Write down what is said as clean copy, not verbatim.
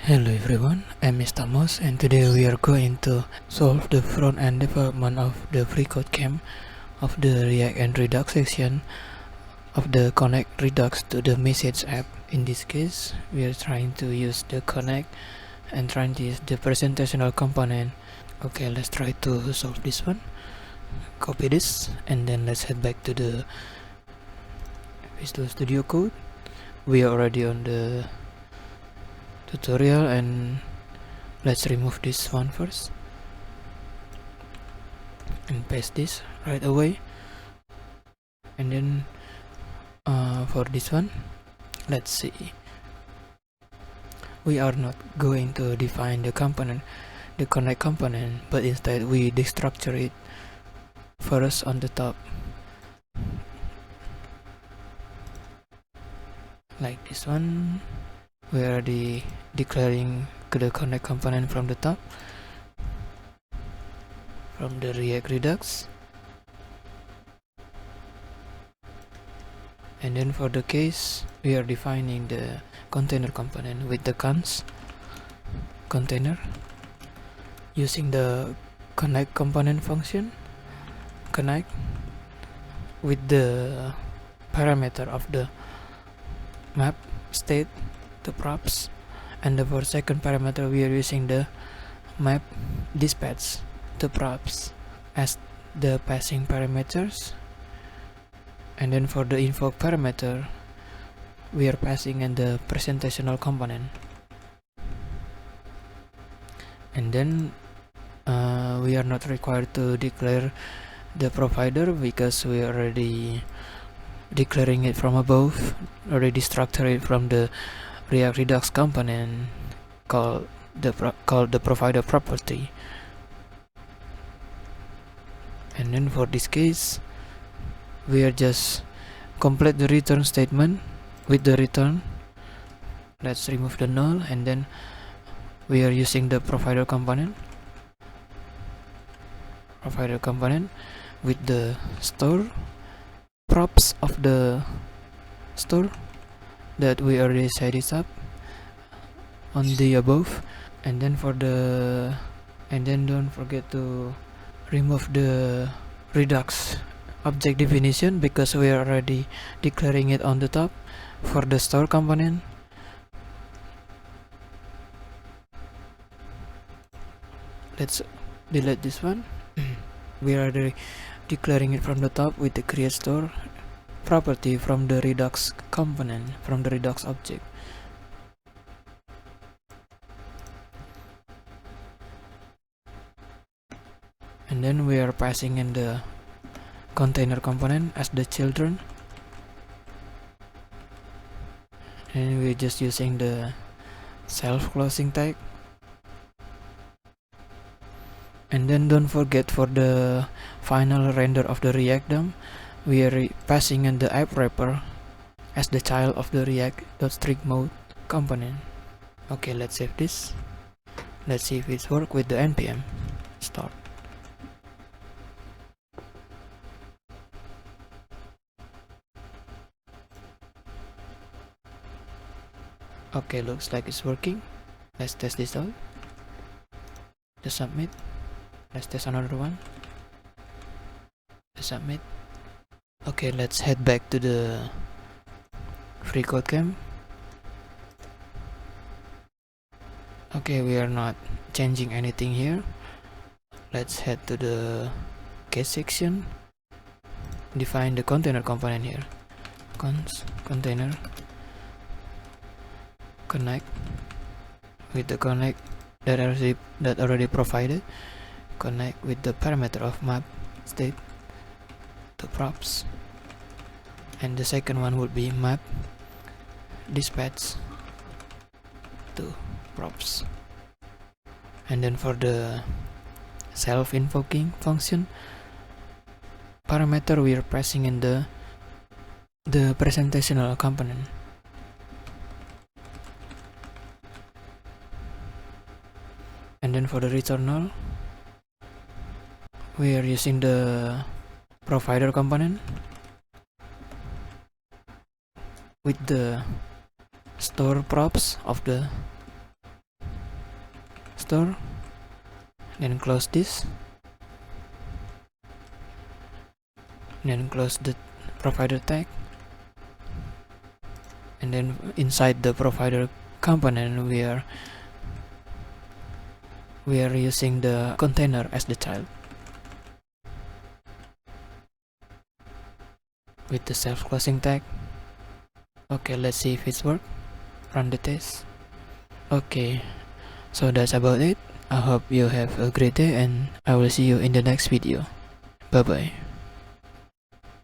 Hello everyone, I'm Mr. Moss and today we are going to solve the front-end development of the free code camp of the React and Redux section of the connect Redux to the message app. In this case, we are trying to use the connect and trying to use the presentational component. Okay, let's try to solve this one. Copy this and then let's head back to the Visual Studio Code. We are already on the tutorial and let's remove this one first and paste this right away. And then for this one, let's see, we are not going to define the component, the connect component, but instead we destructure it first on the top like this one. We are already declaring the connect component from the top from the React Redux. And then for the case, we are defining the container component with the cons container using the connect component function, connect with the parameter of the map state to props, and for second parameter we are using the map dispatch to props as the passing parameters. And then for the invoke parameter, we are passing in the presentational component. And then we are not required to declare the provider because we are already declaring it from above, already structured it from the React Redux component called the provider property. And then for this case, we are just complete the return statement with the return. Let's remove the null and then we are using the provider component with the store props of the store that we already set it up on the above. And then don't forget to remove the Redux object definition because we are already declaring it on the top for the store component. Let's delete this one. We are already declaring it from the top with the create store property from the Redux component, from the Redux object. And then we are passing in the container component as the children, and we're just using the self closing tag. And then don't forget, for the final render of the React DOM, we are passing in the app wrapper as the child of the React.strict mode component. Okay, let's save this. Let's see if it's work with the npm start. Okay, looks like it's working. Let's test this out. Just submit. Let's test another one. Just submit. Okay, let's head back to the free code camp. Okay, we are not changing anything here. Let's head to the case section. Define the container component here. Container connect with the connect that already provided. Connect with the parameter of map state to props, and the second one would be map dispatch to props. And then for the self-invoking function parameter, we are passing in the presentational component. And then for the return null, we are using the provider component with the store props of the constructor, then close this, then close the provider tag, and then inside the provider component we are using the container as the child with the self-closing tag. Okay, let's see if it's work. Run the test. Okay, so that's about it. I hope you have a great day and I will see you in the next video. Bye bye.